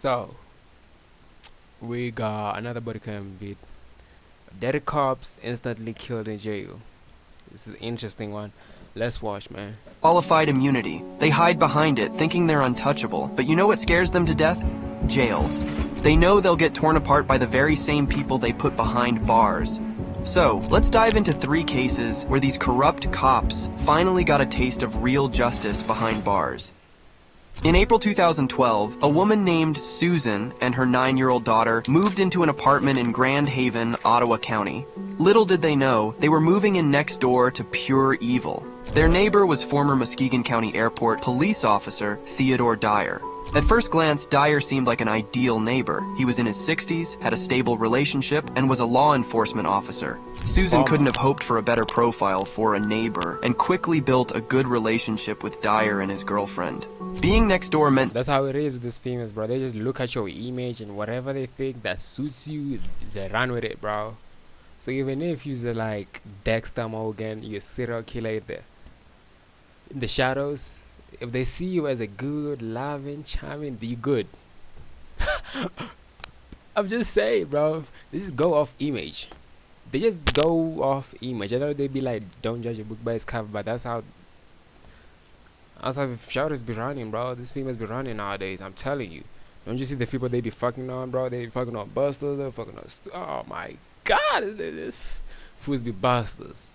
So we got another body cam vid. Dead cops instantly killed in jail. This is an interesting one. Let's watch, man. Qualified immunity. They hide behind it, thinking they're untouchable. But you know what scares them to death? Jail. They know they'll get torn apart by the very same people they put behind bars. So, let's dive into 3 cases where these corrupt cops finally got a taste of real justice behind bars. In April 2012, a woman named Susan and her 9-year-old daughter moved into an apartment in Grand Haven, Ottawa County. Little did they know, they were moving in next door to pure evil. Their neighbor was former Muskegon County Airport police officer Theodore Dyer. At first glance, Dyer seemed like an ideal neighbor. He was in his 60s, had a stable relationship, and was a law enforcement officer. Susan couldn't have hoped for a better profile for a neighbor, and quickly built a good relationship with Dyer and his girlfriend. Being next door meant... That's how it is with these females, bro. They just look at your image and whatever they think that suits you, they run with it, bro. So even if you're like Dexter Morgan, you're a serial killer in the shadows, if they see you as a good, loving, charming, you good. I'm just saying, bro. They just go off image. They just go off image. I know they be like, don't judge a book by its cover, but that's how shadows be running, bro. These females be running nowadays. I'm telling you. Don't you see the people they be fucking on, bro? They be fucking on busters. They fucking on. Oh my God, this fools be busters.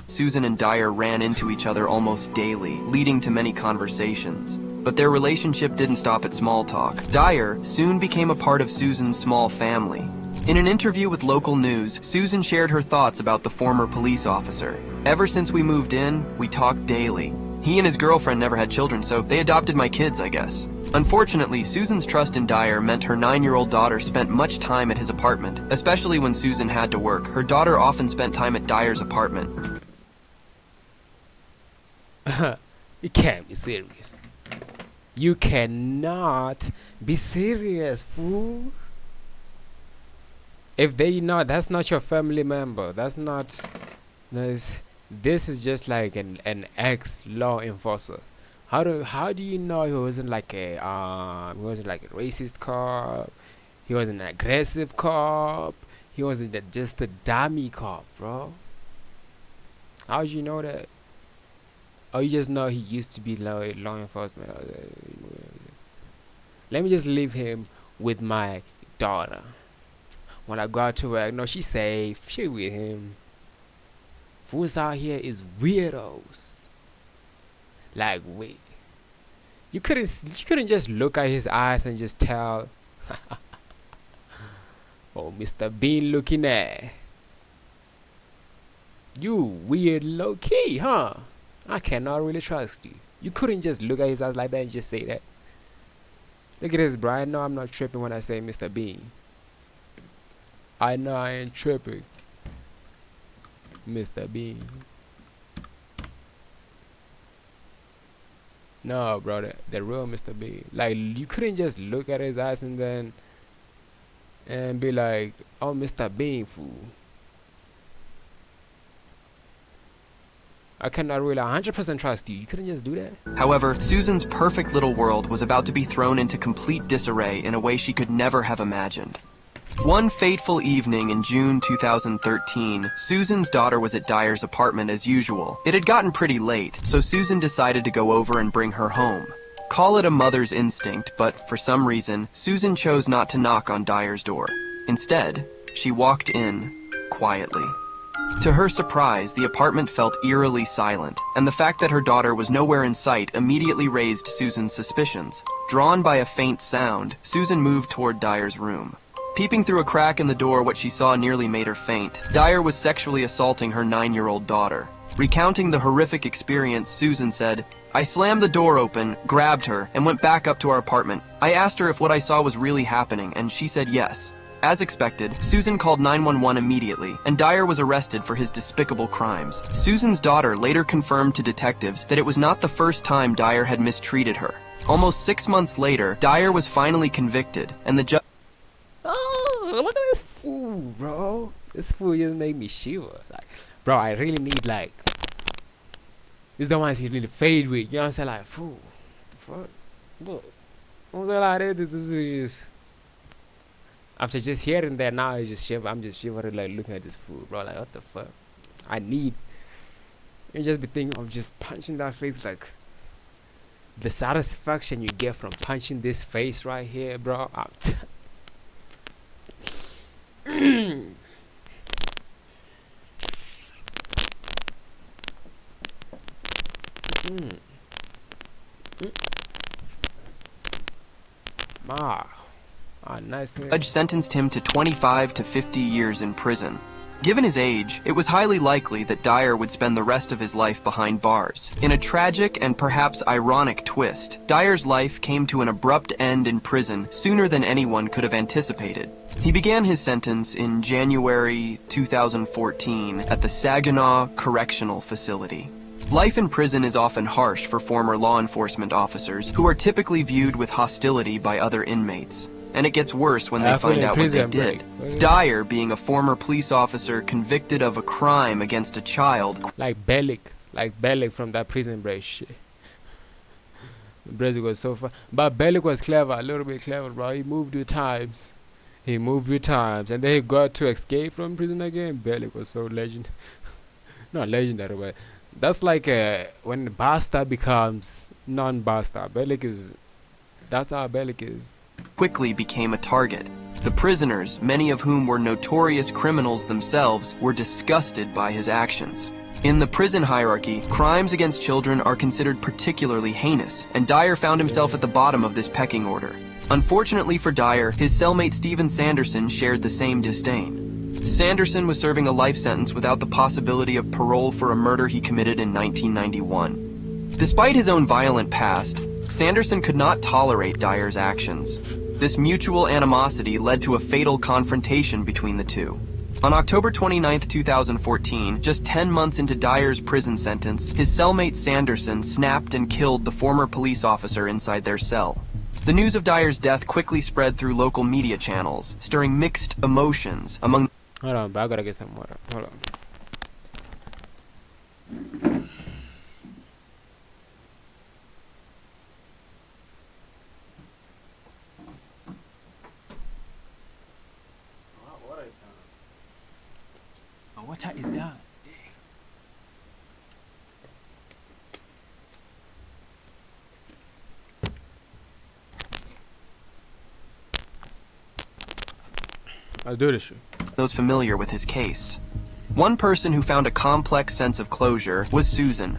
Susan and Dyer ran into each other almost daily, leading to many conversations. But their relationship didn't stop at small talk. Dyer soon became a part of Susan's small family. In an interview with local news, Susan shared her thoughts about the former police officer. Ever since we moved in, we talked daily. He and his girlfriend never had children, so they adopted my kids, I guess. Unfortunately, Susan's trust in Dyer meant her 9-year-old daughter spent much time at his apartment, especially when Susan had to work. Her daughter often spent time at Dyer's apartment. You can't be serious. You cannot be serious, fool. If they know that's not your family member, that's not. This is just like an ex-law enforcer. How do you know he wasn't like a racist cop? He was an aggressive cop. He wasn't just a dummy cop, bro. How do you know that? Oh, you just know he used to be law enforcement. Let me just leave him with my daughter. When I go out to work, no, she's safe. She with him. Fools out here is weirdos. Like, wait. You couldn't just look at his eyes and just tell. Oh, Mr. Bean looking at. You weird low key, huh? I cannot really trust you. You couldn't just look at his eyes like that and just say that. Look at this, bro. I know I'm not tripping when I say Mr. Bean. I know I ain't tripping. Mr. Bean. No, bro. The real Mr. Bean. Like, you couldn't just look at his eyes and be like, oh, Mr. Bean, fool. I cannot really 100% trust you. You couldn't just do that. However, Susan's perfect little world was about to be thrown into complete disarray in a way she could never have imagined. One fateful evening in June 2013, Susan's daughter was at Dyer's apartment as usual. It had gotten pretty late, so Susan decided to go over and bring her home. Call it a mother's instinct, but for some reason, Susan chose not to knock on Dyer's door. Instead, she walked in quietly. To her surprise, the apartment felt eerily silent, and the fact that her daughter was nowhere in sight immediately raised Susan's suspicions. Drawn by a faint sound, Susan moved toward Dyer's room. Peeping through a crack in the door, what she saw nearly made her faint. Dyer was sexually assaulting her 9-year-old daughter. Recounting the horrific experience, Susan said, "I slammed the door open, grabbed her, and went back up to our apartment. I asked her if what I saw was really happening, and she said yes." As expected, Susan called 911 immediately, and Dyer was arrested for his despicable crimes. Susan's daughter later confirmed to detectives that it was not the first time Dyer had mistreated her. Almost 6 months later, Dyer was finally convicted, and the judge... Oh, look at this fool, bro. This fool just made me shiver. Like, bro, I really need, like... This is the ones you need to fade with, you know what I'm saying? Like, fool, the fuck? Look. I was like, this is just, after just hearing that now, I just shiver. I'm just shivering like looking at this food, bro. Like what the fuck? I need. You just be thinking of just punching that face, like the satisfaction you get from punching this face right here, bro. Nice. The judge sentenced him to 25 to 50 years in prison. Given his age, it was highly likely that Dyer would spend the rest of his life behind bars. In a tragic and perhaps ironic twist, Dyer's life came to an abrupt end in prison sooner than anyone could have anticipated. He began his sentence in January 2014 at the Saginaw Correctional Facility. Life in prison is often harsh for former law enforcement officers who are typically viewed with hostility by other inmates. And it gets worse when they find out what they did. Dyer, being a former police officer convicted of a crime against a child. Like Bellick from that Prison Break shit. Brazil was so far, but Bellick was clever, a little bit clever, bro. He moved with times, and then he got to escape from prison again. Bellick was so legend, not legendary, but that's like when the bastard becomes non-bastard. That's how Bellick is. Quickly became a target. The prisoners, many of whom were notorious criminals themselves, were disgusted by his actions. In the prison hierarchy, crimes against children are considered particularly heinous, and Dyer found himself at the bottom of this pecking order. Unfortunately for Dyer, his cellmate Stephen Sanderson shared the same disdain. Sanderson was serving a life sentence without the possibility of parole for a murder he committed in 1991. Despite his own violent past, Sanderson could not tolerate Dyer's actions. This mutual animosity led to a fatal confrontation between the two. On October 29, 2014, just 10 months into Dyer's prison sentence, his cellmate Sanderson snapped and killed the former police officer inside their cell. The news of Dyer's death quickly spread through local media channels, stirring mixed emotions among... Hold on, but I gotta get some water. Hold on. What is that? I'll do this shit. Those familiar with his case. One person who found a complex sense of closure was Susan,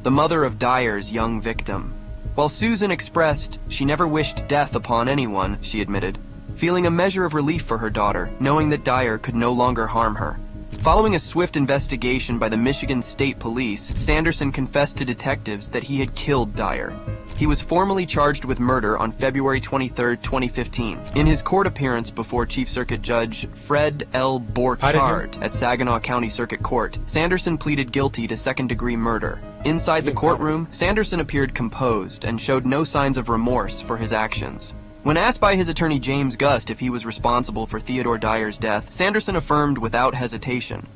the mother of Dyer's young victim. While Susan expressed she never wished death upon anyone, she admitted, feeling a measure of relief for her daughter, knowing that Dyer could no longer harm her. Following a swift investigation by the Michigan State Police, Sanderson confessed to detectives that he had killed Dyer. He was formally charged with murder on February 23, 2015. In his court appearance before Chief Circuit Judge Fred L. Borchardt at Saginaw County Circuit Court, Sanderson pleaded guilty to second-degree murder. Inside the courtroom, Sanderson appeared composed and showed no signs of remorse for his actions. When asked by his attorney James Gust if he was responsible for Theodore Dyer's death, Sanderson affirmed without hesitation.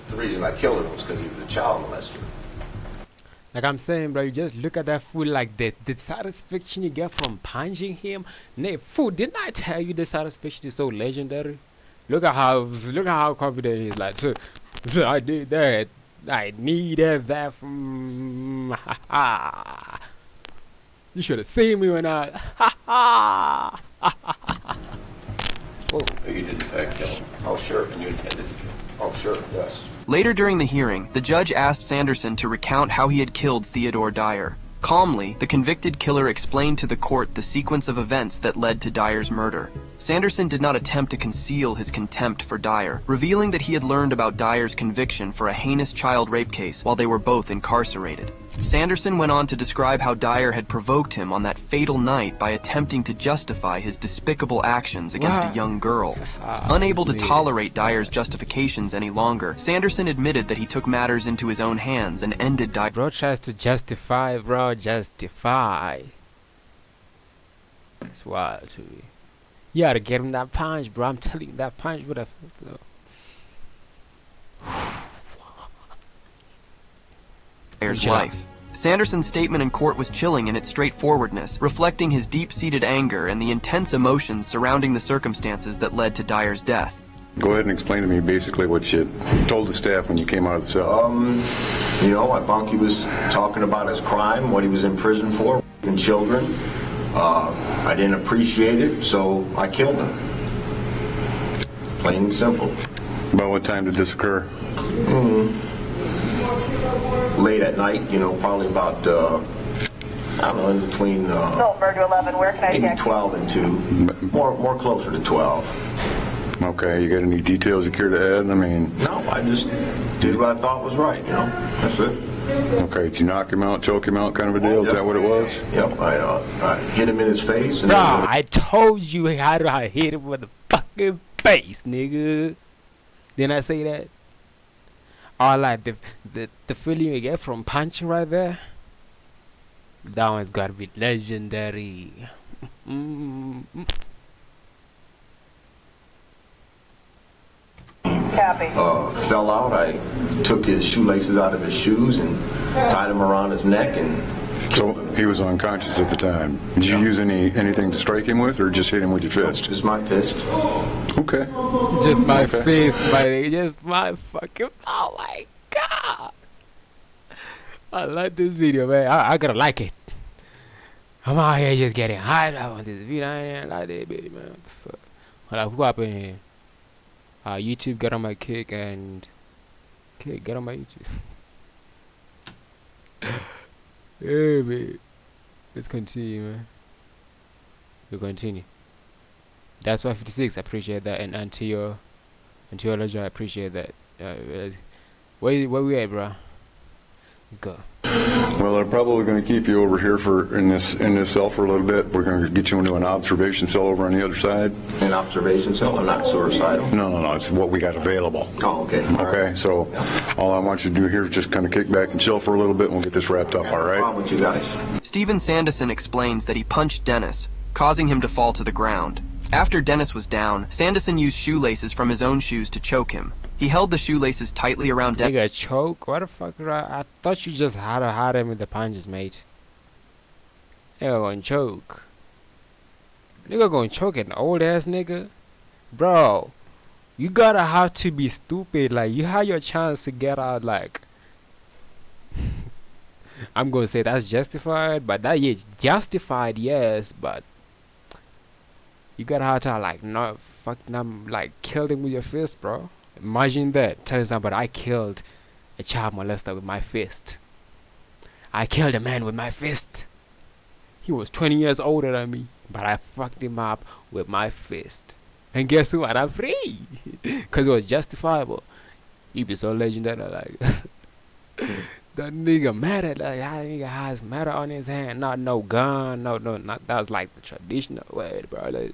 The reason I killed him was because he was a child molester. Like I'm saying, bro, you just look at that fool, like the satisfaction you get from punching him. Fool, didn't I tell you the satisfaction is so legendary? Look at how confident he is. Like, so I did that. I needed that from. You should have seen me when I. Oh, you didn't kill him. Oh, sure, and you intended to kill him. Oh, sure, yes. Later during the hearing, the judge asked Sanderson to recount how he had killed Theodore Dyer. Calmly, the convicted killer explained to the court the sequence of events that led to Dyer's murder. Sanderson did not attempt to conceal his contempt for Dyer, revealing that he had learned about Dyer's conviction for a heinous child rape case while they were both incarcerated. Sanderson went on to describe how Dyer had provoked him on that fatal night by attempting to justify his despicable actions against a young girl. Unable to tolerate Dyer's justifications any longer, Sanderson admitted that he took matters into his own hands and ended Dyer. Bro tries to justify, justify. It's wild to me. You gotta get him that punch, bro. I'm telling you, that punch would have. Dyer's life. Sanderson's statement in court was chilling in its straightforwardness, reflecting his deep-seated anger and the intense emotions surrounding the circumstances that led to Dyer's death. Go ahead and explain to me basically what you told the staff when you came out of the cell. You know, I thought he was talking about his crime, what he was in prison for, and children. I didn't appreciate it, so I killed him. Plain and simple. About what time did this occur? Late at night, you know, probably about, I don't know, in between Sulphur to 11, where can I maybe check? 12 and 2. More closer to 12. Okay, you got any details you care to add? I mean... No, I just did what I thought was right, you know. That's it. Okay, did you knock him out, choke him out kind of a deal? Is that what it was? Yep, I hit him in his face. And Bruh, I told you how to hit him with the fucking face, nigga. Didn't I say that? Oh, like the feeling you get from punching right there? That one's gotta be legendary. Copy. Fell out. I took his shoelaces out of his shoes and tied them around his neck and... So he was unconscious at the time. Did you use anything to strike him with, or just hit him with your fist? Just my fist. Okay. Just my fist, buddy. Just my fucking... Oh my god. I like this video, man. I gotta like it. I'm out here just getting hyped. I want this video. I ain't like that, baby, man. What the fuck? Hold up, who up in here? YouTube, get on my kick, and... Kick, get on my YouTube. Yeah, man. Let's continue, man. We'll continue. That's 156. I appreciate that. And until Legend, I appreciate that. Where we at, bro? Let's go. Well, they're probably going to keep you over here in this cell for a little bit. We're going to get you into an observation cell over on the other side. An observation cell? I'm not suicidal. No. It's what we got available. Oh, okay. Okay, so all I want you to do here is just kind of kick back and chill for a little bit, and we'll get this wrapped up, all right? What's wrong with you guys? Stephen Sanderson explains that he punched Dennis, causing him to fall to the ground. After Dennis was down, Sanderson used shoelaces from his own shoes to choke him. He held the shoelaces tightly around Dennis. Nigga, choke? What the fuck? I thought you just had to hide him with the punches, mate. Nigga gonna choke. Nigga gonna choke an old ass nigga? Bro, you gotta have to be stupid. Like, you had your chance to get out, like... I'm gonna say that's justified, but that is justified, yes, but... You gotta have to, like, not fucking like, kill him with your fist, bro. Imagine that. Tell somebody I killed a child molester with my fist. I killed a man with my fist. He was 20 years older than me, but I fucked him up with my fist. And guess what? I'm free. Because it was justifiable. He be so legendary, like... That nigga matter, like, that nigga has matter on his hand, not no gun, not that was like the traditional way, bro.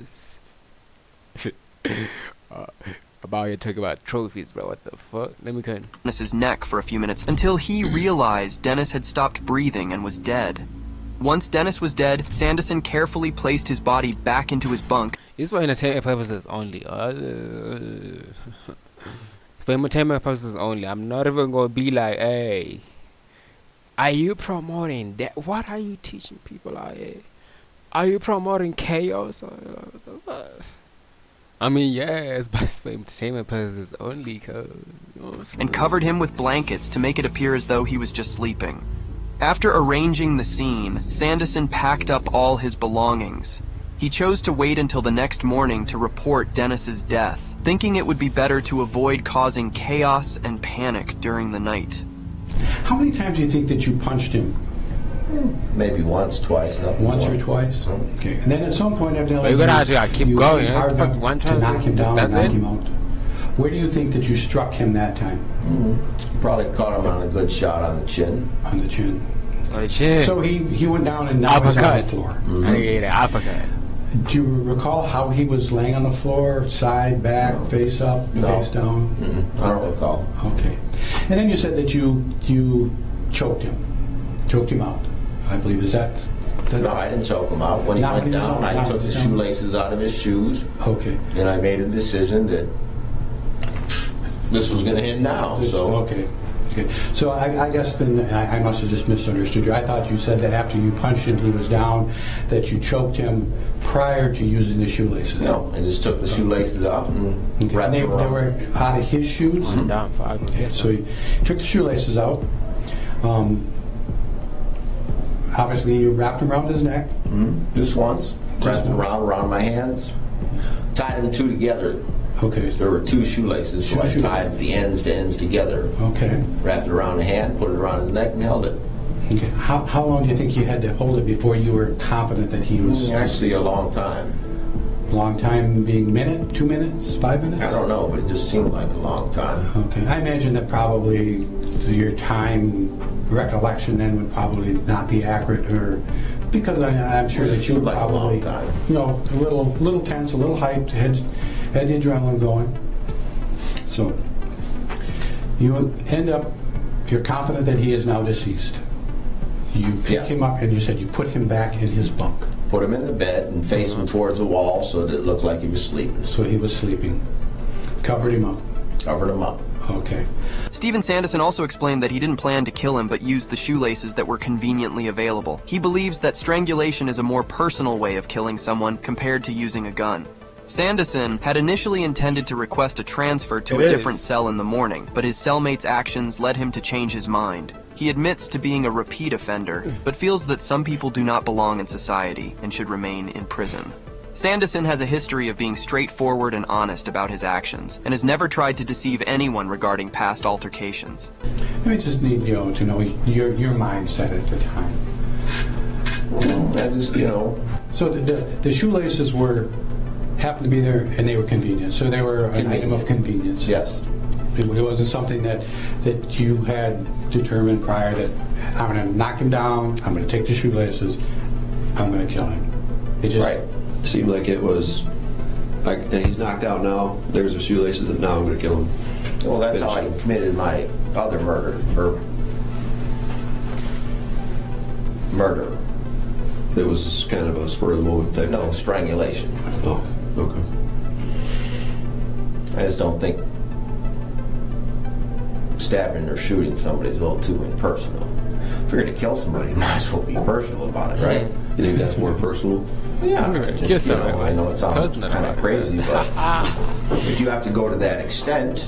About here talking about trophies, bro. What the fuck? Let me cut Dennis's neck for a few minutes until he realized Dennis had stopped breathing and was dead. Once Dennis was dead, Sanderson carefully placed his body back into his bunk. This is for entertainment purposes only. It's for entertainment purposes only. I'm not even gonna be like, hey. Are you promoting that? What are you teaching people out here? Are you promoting chaos? I mean, yes, but it's for entertainment purposes only, cause, you know, and covered him with blankets to make it appear as though he was just sleeping. After arranging the scene, Sanderson packed up all his belongings. He chose to wait until the next morning to report Dennis's death, thinking it would be better to avoid causing chaos and panic during the night. How many times do you think that you punched him? Maybe once, twice. Once or twice? Okay. And then at some point, evidently, you're gonna have to keep going. Hard enough One to time, knock him down that's and knock it? him out. Where do you think that you struck him that time? Probably caught him on a good shot on the chin. On the chin. On the chin. So he went down and now he's on the floor. I get an uppercut. Do you recall how he was laying on the floor? Side, back, face up, face down? I don't recall. Okay. And then you said that you choked him out, I believe. Is that? No, I didn't choke him out. When he went down, I took the shoelaces out of his shoes. Okay. And I made a decision that this was going to end now. So. Okay. Okay. So I guess then I must have just misunderstood you. I thought you said that after you punched him, he was down, that you choked him prior to using the shoelaces. No, I just took the shoelaces off and wrapped They them around. were out of his shoes? Down 5. Okay, so he took the shoelaces out. Obviously, you wrapped them around his neck. Just once. Wrapped them around my hands. Tied them two together. Okay. There were two shoelaces, so I tied the ends to ends together. Okay. Wrapped it around the hand, put it around his neck, and held it. Okay. How long do you think you had to hold it before you were confident that he was... Actually, a long time. Long time being minute, 2 minutes, 5 minutes? I don't know, but it just seemed like a long time. Okay. I imagine that probably your time recollection then would probably not be accurate, or because I'm sure that you would like a probably, long time. you know, a little tense, a little hyped, had the adrenaline going. So you end up, you're confident that he is now deceased. You picked him up and you said you put him back in his bunk. Put him in the bed and faced him towards the wall so that it looked like he was sleeping. So he was sleeping. Covered him up. Covered him up. Okay. Stephen Sanderson also explained that he didn't plan to kill him but used the shoelaces that were conveniently available. He believes that strangulation is a more personal way of killing someone compared to using a gun. Sanderson had initially intended to request a transfer to a different cell in the morning, but his cellmate's actions led him to change his mind. He admits to being a repeat offender, but feels that some people do not belong in society and should remain in prison. Sanderson has a history of being straightforward and honest about his actions, and has never tried to deceive anyone regarding past altercations. I just need to know your mindset at the time. I just, So the shoelaces happened to be there, and they were convenient. So they were an item of convenience. Yes. It wasn't something that you had determined prior that I'm going to knock him down, I'm going to take the shoelaces, I'm going to kill him. It just, Right. Seemed like it was like he's knocked out now. There's the shoelaces, and now I'm going to kill him. Well, that's how I committed my other murder. It was kind of a spur of the moment type. No, strangulation. Oh, okay. I just don't think stabbing or shooting somebody is a little too impersonal. If you're going to kill somebody, you might as well be personal about it, right? You think that's more personal? Yeah. Just, I know it sounds personal kind of about it. crazy, but if you have to go to that extent,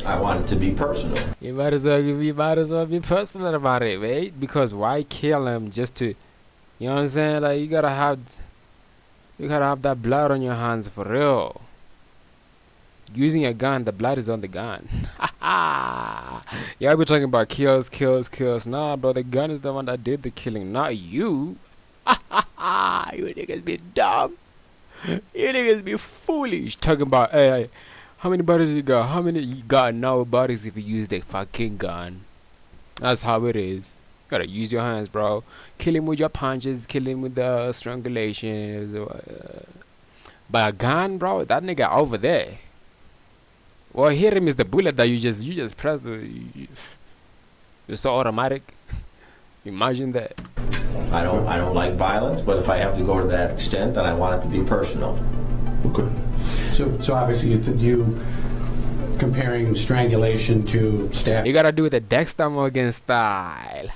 I want it to be personal. You might as well be personal about it, right? Because why kill him just to, you know what I'm saying? Like you gotta have that blood on your hands for real. Using a gun, the blood is on the gun. Y'all be talking about kills. Nah, bro, the gun is the one that did the killing, not you. You niggas be dumb. You niggas be foolish. Talking about, hey, how many bodies you got? How many you got? No bodies if you use the fucking gun. That's how it is. You gotta use your hands, bro. Kill him with your punches. Kill him with the strangulation. But a gun, bro, that nigga over there. What hit him is the bullet that you just press it's so automatic. Imagine that. I don't like violence, but if I have to go to that extent, then I want it to be personal. Okay. So obviously you comparing strangulation to stabbing. You gotta do the Dexter Morgan style.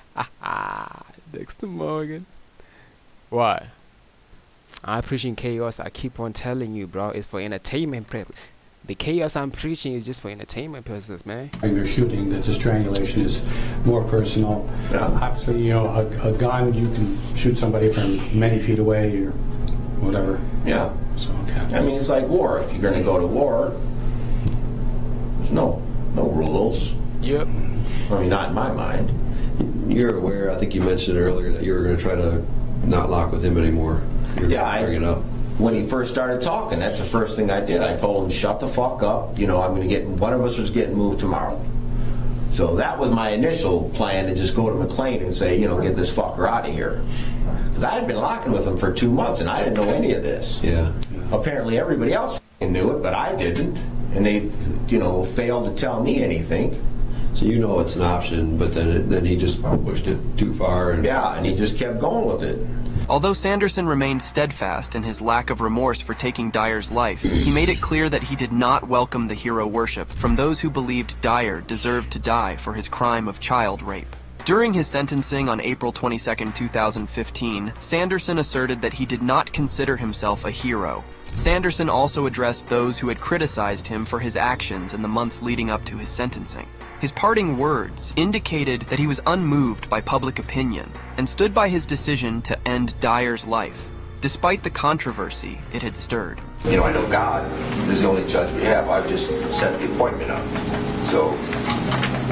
Dexter Morgan. What? I'm preaching chaos. I keep on telling you, bro. It's for entertainment purpose. The chaos I'm preaching is just for entertainment purposes, man. You're shooting, that the strangulation is more personal. Yeah. Obviously, a gun, you can shoot somebody from many feet away or whatever. Yeah. So, okay. I mean, it's like war. If you're going to go to war, there's no rules. Yep. I mean, not in my mind. You're aware, I think you mentioned earlier, that you were going to try to not lock with him anymore. Yeah, bring it up. When he first started talking, that's the first thing I did. I told him, shut the fuck up. I'm going to one of us was getting moved tomorrow. So that was my initial plan, to just go to McLean and say, get this fucker out of here. Because I had been locking with him for 2 months and I didn't know any of this. Yeah. Apparently everybody else knew it, but I didn't. And they, failed to tell me anything. So it's an option, but then he just pushed it too far. And Yeah, and he just kept going with it. Although Sanderson remained steadfast in his lack of remorse for taking Dyer's life, he made it clear that he did not welcome the hero worship from those who believed Dyer deserved to die for his crime of child rape. During his sentencing on April 22, 2015, Sanderson asserted that he did not consider himself a hero. Sanderson also addressed those who had criticized him for his actions in the months leading up to his sentencing. His parting words indicated that he was unmoved by public opinion and stood by his decision to end Dyer's life, despite the controversy it had stirred. You know, I know God is the only judge we have. I've just set the appointment up. So,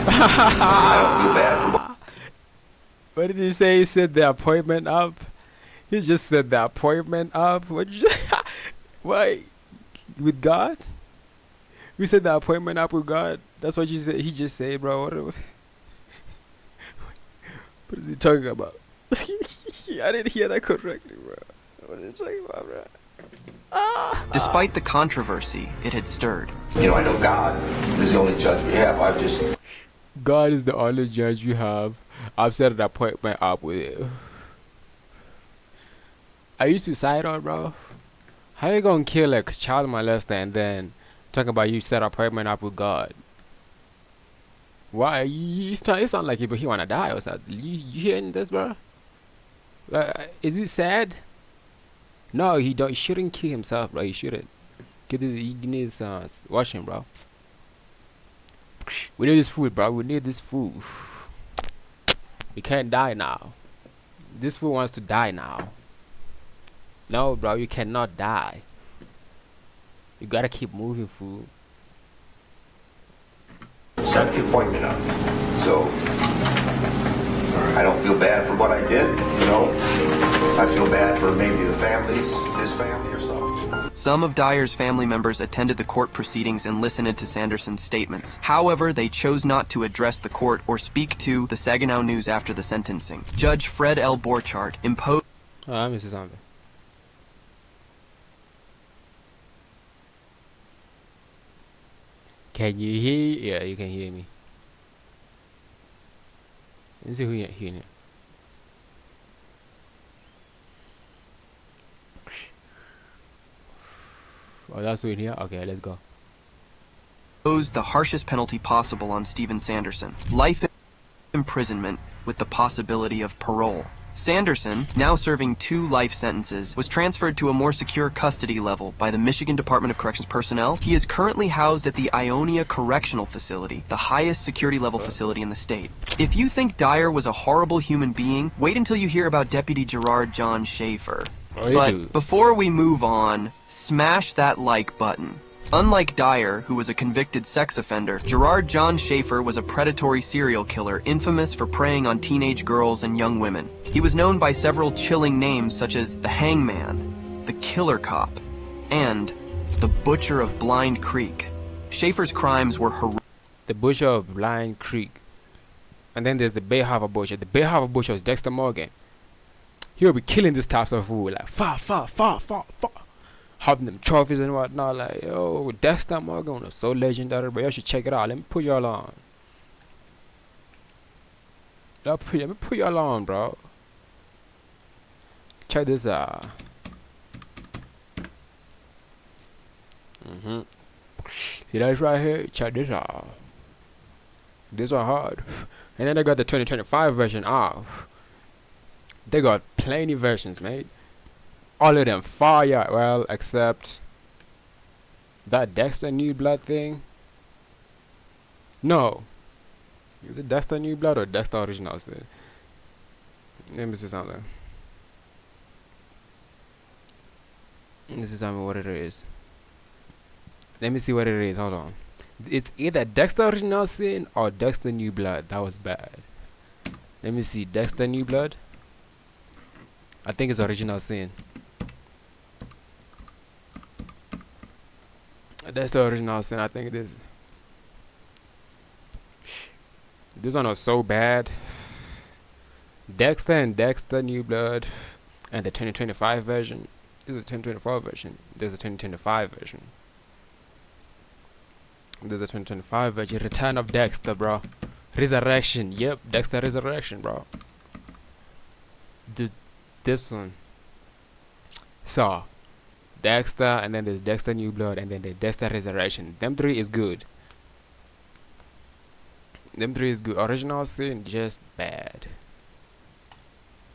I don't feel bad for What did he say? He said the appointment up? He just said the appointment up? What did you Why? With God? We said the appointment up with God? That's what you said? He just said, bro. What is he talking about? I didn't hear that correctly, bro. What is he talking about, bro? Despite the controversy it had stirred. You know, I know God is the only judge we have. I've just... God is the only judge you have. I've set an appointment up with you. Are you suicidal, bro? How you gonna kill a child molester and then talk about you set an appointment up with God? Why? It sound like he wanna die or something. You hearing this, bro? Is it sad? No, he shouldn't kill himself, bro. He shouldn't. He needs wash him, bro. We need this food, bro. We need this food. We can't die now. This fool wants to die now. No, bro, you cannot die. You gotta keep moving, fool. Set the appointment up. So, I don't feel bad for what I did, you know. I feel bad for maybe the families, his family or something. Some of Dyer's family members attended the court proceedings and listened to Sanderson's statements. However, they chose not to address the court or speak to the Saginaw News after the sentencing. Judge Fred L. Borchardt imposed... Oh, I missed something. Can you hear? Yeah, you can hear me. Let's see who you hear. Oh, that's who in here? Okay, let's go. Imposed the harshest penalty possible on Steven Sanderson. Life imprisonment with the possibility of parole. Sanderson, now serving 2 life sentences, was transferred to a more secure custody level by the Michigan Department of Corrections personnel. He is currently housed at the Ionia Correctional Facility, the highest security level facility in the state. If you think Dyer was a horrible human being, wait until you hear about Deputy Gerard John Schaefer. But before we move on, smash that like button. Unlike Dyer, who was a convicted sex offender, Gerard John Schaefer was a predatory serial killer infamous for preying on teenage girls and young women. He was known by several chilling names such as the Hangman, the Killer Cop, and the Butcher of Blind Creek. Schaefer's crimes were horrific. The Butcher of Blind Creek. And then there's the Bay Harbor Butcher. The Bay Harbor Butcher is Dexter Morgan. He'll be killing these types of food, like having them trophies and whatnot, like, yo, Dexter Morgan was so legendary, but y'all should check it out. Let me put y'all on. Let me put y'all on, bro. Check this out. See that right here? Check this out. This one hard. And then they got the 2025 version out. They got plenty versions, mate. All of them fire, well, except that Dexter New Blood thing. No, is it Dexter New Blood or Dexter Original Sin? Let me see something. This is something what it is. Let me see what it is. Hold on. It's either Dexter Original Sin or Dexter New Blood. That was bad. Let me see. Dexter New Blood. I think it's Original Sin. That's the Original Sin, I think it is. This one was so bad. Dexter and Dexter New Blood and the 2025 version. This is a 2024 version. There's a 2025 version. There's a 2025 version. Return of Dexter, bro. Resurrection. Yep, Dexter Resurrection, bro. This one. Saw, Dexter, and then there's Dexter New Blood, and then the Dexter Resurrection. Them three is good. Them three is good. Original Sin just bad.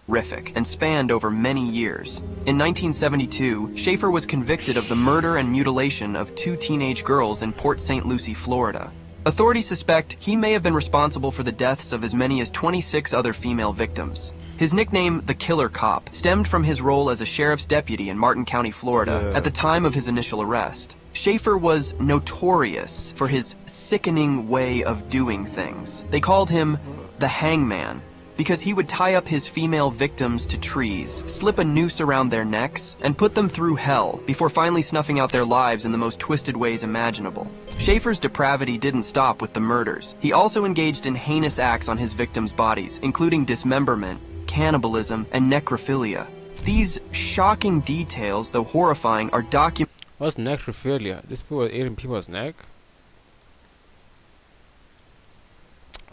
Horrific and spanned over many years. In 1972, Schaefer was convicted of the murder and mutilation of 2 teenage girls in Port St. Lucie, Florida. Authorities suspect he may have been responsible for the deaths of as many as 26 other female victims. His nickname, the Killer Cop, stemmed from his role as a sheriff's deputy in Martin County, Florida, at the time of his initial arrest. Schaefer was notorious for his sickening way of doing things. They called him the Hangman, because he would tie up his female victims to trees, slip a noose around their necks, and put them through hell before finally snuffing out their lives in the most twisted ways imaginable. Schaefer's depravity didn't stop with the murders. He also engaged in heinous acts on his victims' bodies, including dismemberment, cannibalism, and necrophilia. These shocking details, though horrifying, are documented. What's necrophilia? This fool was eating people's neck?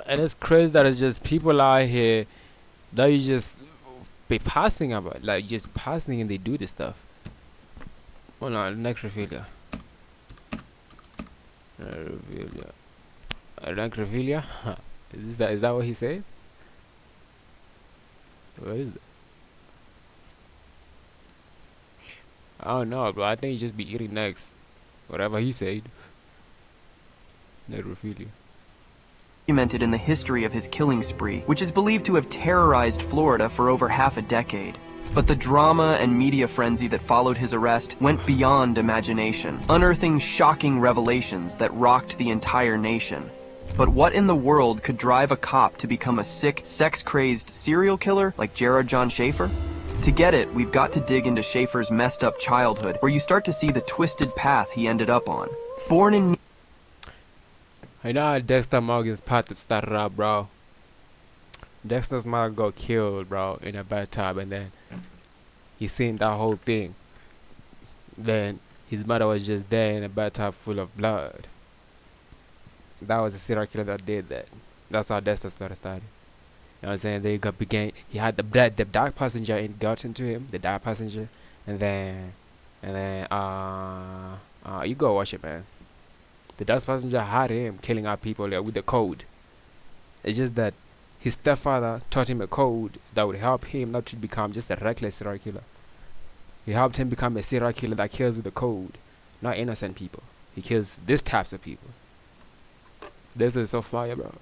And it's crazy that it's just people out here that you just be passing about, like just passing and they do this stuff. Oh no, necrophilia. Necrophilia. Necrophilia? Is that what he said? What is that? I don't know, bro. I think he just be eating necks. Whatever he said. Necrophilia. Documented in the history of his killing spree, which is believed to have terrorized Florida for over half a decade. But the drama and media frenzy that followed his arrest went beyond imagination, unearthing shocking revelations that rocked the entire nation. But what in the world could drive a cop to become a sick, sex-crazed serial killer like Gerard John Schaefer? To get it, we've got to dig into Schaefer's messed up childhood, where you start to see the twisted path he ended up on. Born in I know how Dexter Morgan's path started out, bro. Dexter's mom got killed, bro, in a bathtub, and then he seen that whole thing. Then his mother was just there in a bathtub full of blood. That was a serial killer that did that. That's how Dexter started. You know what I'm saying? They he had the dark passenger got into him, the dark passenger, and then you go watch it, man. The dark passenger had him killing our people with the code. It's just that his stepfather taught him a code that would help him not to become just a reckless serial killer. He helped him become a serial killer that kills with the code, not innocent people. He kills these types of people. This is so fire, bro.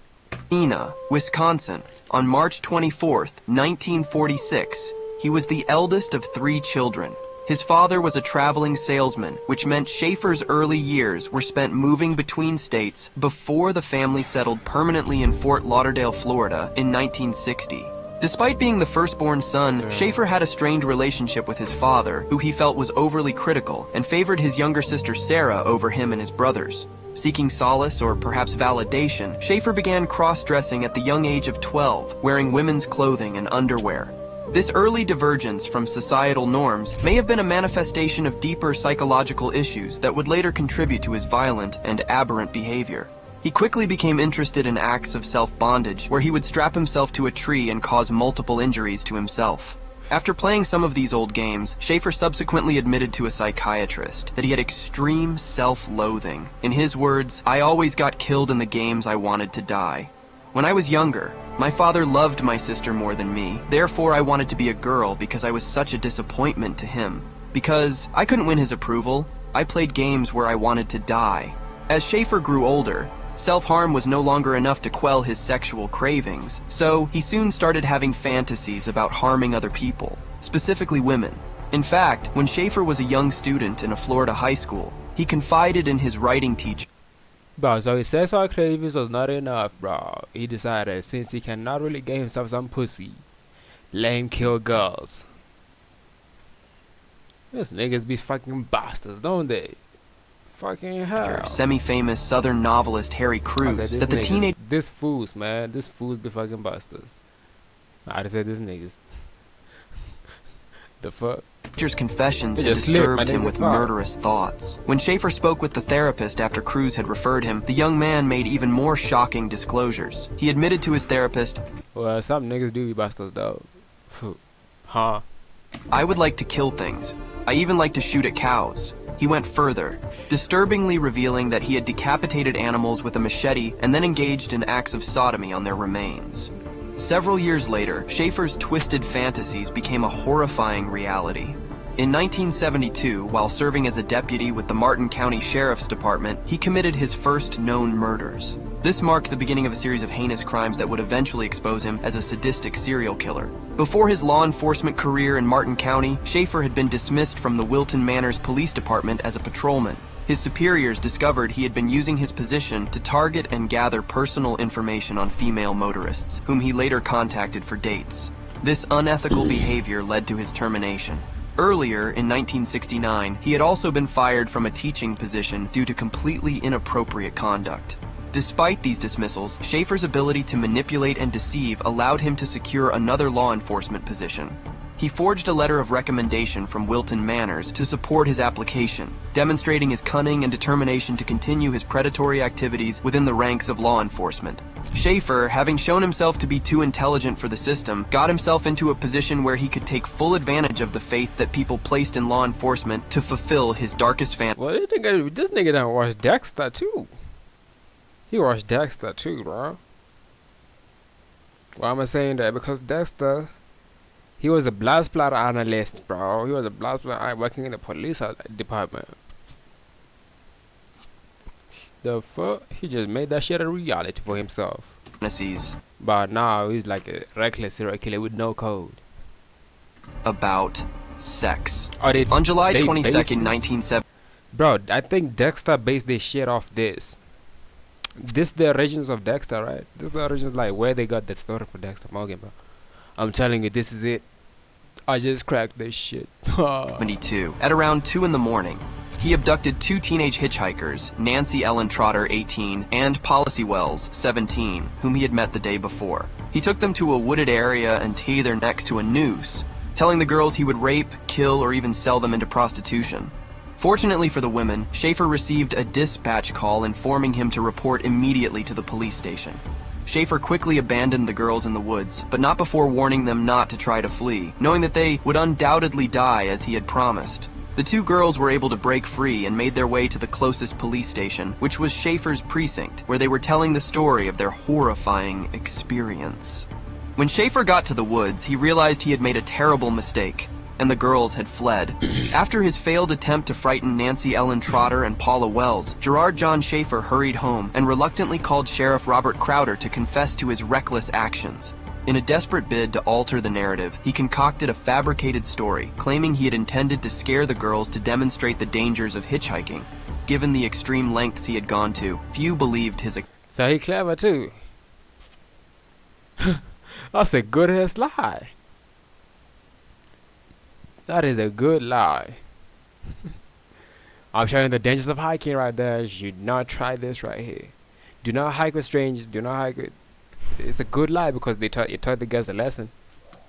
Ena, Wisconsin, on March 24th, 1946. He was the eldest of 3 children. His father was a traveling salesman, which meant Schaefer's early years were spent moving between states before the family settled permanently in Fort Lauderdale, Florida in 1960. Despite being the firstborn son, Schaefer had a strained relationship with his father, who he felt was overly critical and favored his younger sister Sarah over him and his brothers. Seeking solace or perhaps validation, Schaefer began cross-dressing at the young age of 12, wearing women's clothing and underwear. This early divergence from societal norms may have been a manifestation of deeper psychological issues that would later contribute to his violent and aberrant behavior. He quickly became interested in acts of self-bondage, where he would strap himself to a tree and cause multiple injuries to himself. After playing some of these old games, Schaefer subsequently admitted to a psychiatrist that he had extreme self-loathing. In his words, "I always got killed in the games I wanted to die. When I was younger, my father loved my sister more than me. Therefore, I wanted to be a girl because I was such a disappointment to him. Because I couldn't win his approval, I played games where I wanted to die." As Schaefer grew older, self-harm was no longer enough to quell his sexual cravings, so he soon started having fantasies about harming other people, specifically women. In fact, when Schaefer was a young student in a Florida high school, he confided in his writing teacher. Bro, so his sexual cravings was not enough, bro. He decided since he cannot really get himself some pussy, let him kill girls. These niggas be fucking bastards, don't they? Fucking hell. Semi-famous Southern novelist Harry Crews that the teenage... This fools, man. This fools be fucking bastards. I just said this niggas. The fuck? Teacher's confessions had disturbed him with murderous thoughts. When Schaefer spoke with the therapist after Crews had referred him, the young man made even more shocking disclosures. He admitted to his therapist, "Well, some niggas do be bastards, though." Huh? "I would like to kill things. I even like to shoot at cows." He went further, disturbingly revealing that he had decapitated animals with a machete and then engaged in acts of sodomy on their remains. Several years later, Schaefer's twisted fantasies became a horrifying reality. In 1972, while serving as a deputy with the Martin County Sheriff's Department, he committed his first known murders. This marked the beginning of a series of heinous crimes that would eventually expose him as a sadistic serial killer. Before his law enforcement career in Martin County, Schaefer had been dismissed from the Wilton Manors Police Department as a patrolman. His superiors discovered he had been using his position to target and gather personal information on female motorists, whom he later contacted for dates. This unethical behavior led to his termination. Earlier, in 1969, he had also been fired from a teaching position due to completely inappropriate conduct. Despite these dismissals, Schaefer's ability to manipulate and deceive allowed him to secure another law enforcement position. He forged a letter of recommendation from Wilton Manors to support his application, demonstrating his cunning and determination to continue his predatory activities within the ranks of law enforcement. Schaefer, having shown himself to be too intelligent for the system, got himself into a position where he could take full advantage of the faith that people placed in law enforcement to fulfill his darkest fantasies. Well, this nigga done watched Dexter too. He watched Dexter too, bro. Why am I saying that? Because Dexter, he was a blood splatter analyst, bro. He was a blood splatter working in the police department. The fuck? He just made that shit a reality for himself. But now he's like a reckless serial killer with no code. About sex. On July 22nd, 1970. Bro, I think Dexter based this shit off this. This the origins of Dexter, right? This the origins, like where they got that story for Dexter Morgan, bro. I'm telling you, this is it. I just cracked this shit. 72. At around 2 in the morning, he abducted 2 teenage hitchhikers, Nancy Ellen Trotter, 18, and Policy Wells, 17, whom he had met the day before. He took them to a wooded area and tied their necks to a noose, telling the girls he would rape, kill, or even sell them into prostitution. Fortunately for the women, Schaefer received a dispatch call informing him to report immediately to the police station. Schaefer quickly abandoned the girls in the woods, but not before warning them not to try to flee, knowing that they would undoubtedly die as he had promised. The 2 girls were able to break free and made their way to the closest police station, which was Schaefer's precinct, where they were telling the story of their horrifying experience. When Schaefer got to the woods, he realized he had made a terrible mistake, and the girls had fled. After his failed attempt to frighten Nancy Ellen Trotter and Paula Wells, Gerard John Schaefer hurried home and reluctantly called Sheriff Robert Crowder to confess to his reckless actions. In a desperate bid to alter the narrative, he concocted a fabricated story, claiming he had intended to scare the girls to demonstrate the dangers of hitchhiking. Given the extreme lengths he had gone to, few believed his... So he clever too. That's a good ass lie. That is a good lie. I'm showing the dangers of hiking right there. You should not try this right here. Do not hike with strangers. Do not hike with... It's a good lie because you taught the guys a lesson.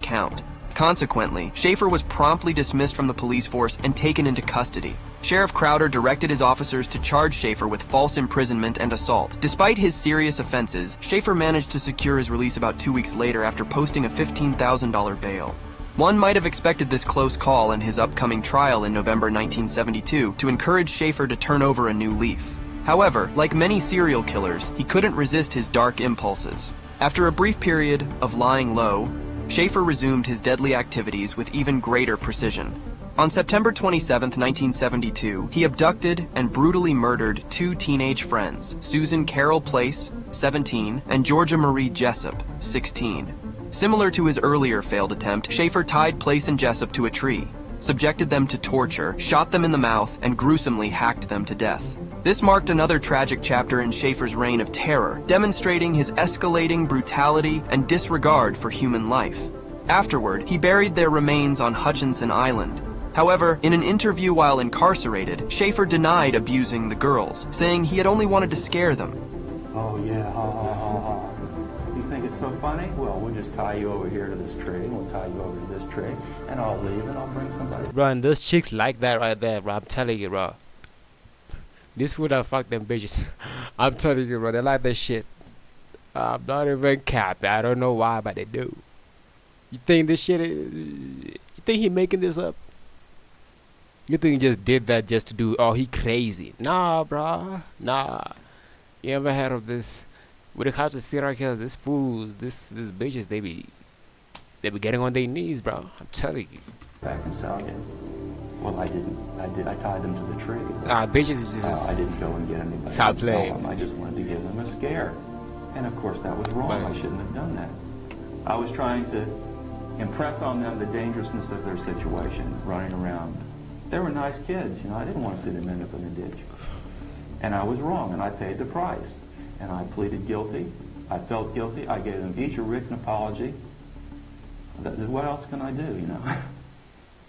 Count. Consequently, Schaefer was promptly dismissed from the police force and taken into custody. Sheriff Crowder directed his officers to charge Schaefer with false imprisonment and assault. Despite his serious offenses, Schaefer managed to secure his release about 2 weeks later after posting a $15,000 bail. One might have expected this close call in his upcoming trial in November 1972 to encourage Schaefer to turn over a new leaf. However, like many serial killers, he couldn't resist his dark impulses. After a brief period of lying low, Schaefer resumed his deadly activities with even greater precision. On September 27, 1972, he abducted and brutally murdered 2 teenage friends, Susan Carol Place, 17, and Georgia Marie Jessup, 16. Similar to his earlier failed attempt, Schaefer tied Place and Jessup to a tree, subjected them to torture, shot them in the mouth, and gruesomely hacked them to death. This marked another tragic chapter in Schaefer's reign of terror, demonstrating his escalating brutality and disregard for human life. Afterward, he buried their remains on Hutchinson Island. However, in an interview while incarcerated, Schaefer denied abusing the girls, saying he had only wanted to scare them. Oh yeah, ha ha ha ha. You think it's so funny? Well, we'll just tie you over here to this tree, and we'll tie you over to this tree, and I'll leave, and I'll bring somebody. Bro, and those chicks like that right there, bro. I'm telling you, bro. This would have fucked them bitches. I'm telling you, bro. They like that shit. I'm not even capping. I don't know why, but they do. You think this shit is... You think he making this up? You think he just did that just to do? Oh, he crazy? Nah, bruh. Nah. You ever heard of this? When it comes to serial killers, this fools, this bitches, they be getting on their knees, bro. I'm telling you. Back and sell you. Well, I didn't. I tied them to the tree. Bitches just. I didn't go and get anybody. Stop to sell playing. them. I just wanted to give them a scare. And of course, that was wrong. Right. I shouldn't have done that. I was trying to impress on them the dangerousness of their situation, running around. They were nice kids, you know. I didn't want to see them end up in a ditch. And I was wrong, and I paid the price. And I pleaded guilty. I felt guilty. I gave them each a written apology. What else can I do, you know?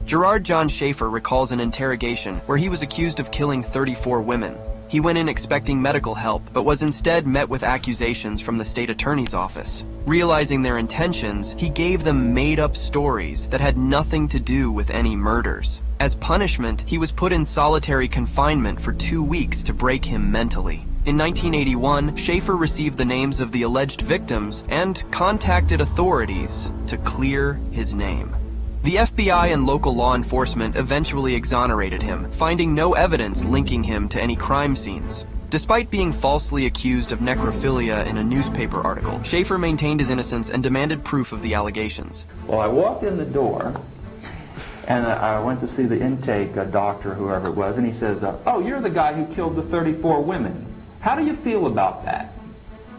Gerard John Schaefer recalls an interrogation where he was accused of killing 34 women. He went in expecting medical help, but was instead met with accusations from the state attorney's office. Realizing their intentions, he gave them made-up stories that had nothing to do with any murders. As punishment, he was put in solitary confinement for 2 weeks to break him mentally. In 1981, Schaefer received the names of the alleged victims and contacted authorities to clear his name. The FBI and local law enforcement eventually exonerated him, finding no evidence linking him to any crime scenes. Despite being falsely accused of necrophilia in a newspaper article, Schaefer maintained his innocence and demanded proof of the allegations. Well, I walked in the door, and I went to see the intake doctor, whoever it was, and he says, oh, you're the guy who killed the 34 women. How do you feel about that?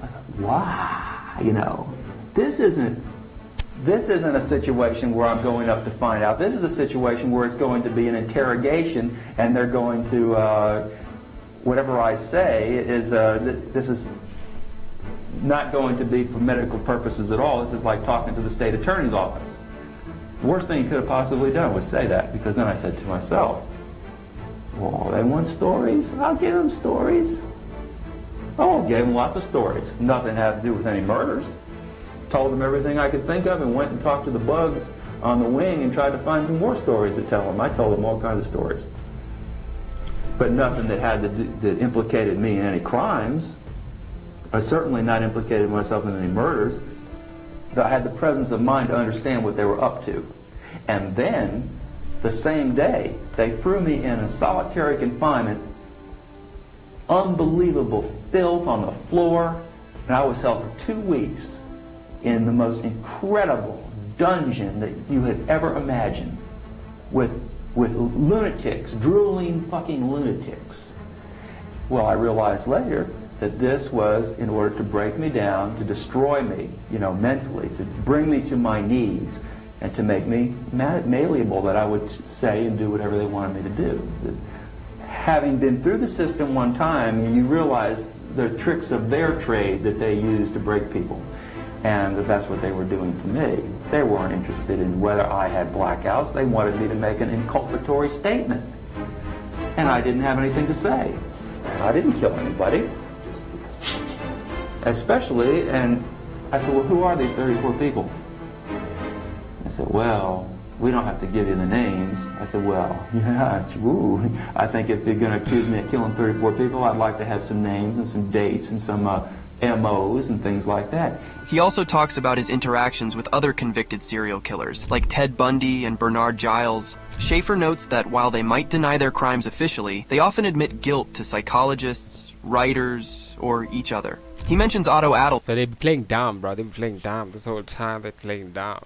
I thought, wow, you know, this isn't a situation where I'm going up to find out. This is a situation where it's going to be an interrogation, and they're going to, whatever I say is, this is not going to be for medical purposes at all. This is like talking to the state attorney's office. The worst thing he could have possibly done was say that, because then I said to myself, well, they want stories? I'll give them stories. Oh, gave them lots of stories. Nothing had to do with any murders. Told them everything I could think of and went and talked to the bugs on the wing and tried to find some more stories to tell them. I told them all kinds of stories. But nothing that had to do, that implicated me in any crimes. I certainly not implicated myself in any murders. But I had the presence of mind to understand what they were up to. And then, the same day, they threw me in a solitary confinement, unbelievable filth on the floor, and I was held for 2 weeks in the most incredible dungeon that you had ever imagined, with lunatics, drooling fucking lunatics. Well, I realized later that this was in order to break me down, to destroy me, you know, mentally, to bring me to my knees, and to make me malleable, that I would say and do whatever they wanted me to do. Having been through the system one time, you realize the tricks of their trade that they use to break people. And that's what they were doing to me. They weren't interested in whether I had blackouts. They wanted me to make an inculpatory statement. And I didn't have anything to say. I didn't kill anybody. Especially, and I said, well, who are these 34 people? I said, well, we don't have to give you the names. I said, well, yeah, ooh. I think if you're going to accuse me of killing 34 people, I'd like to have some names and some dates and some MOs and things like that. He also talks about his interactions with other convicted serial killers, like Ted Bundy and Bernard Giles. Schaefer notes that while they might deny their crimes officially, they often admit guilt to psychologists, writers, or each other. He mentions Otto Adel. So they be playing dumb, bro. They be playing dumb this whole time. They're playing dumb.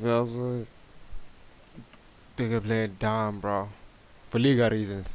Well, they're playing dumb, bro, for legal reasons.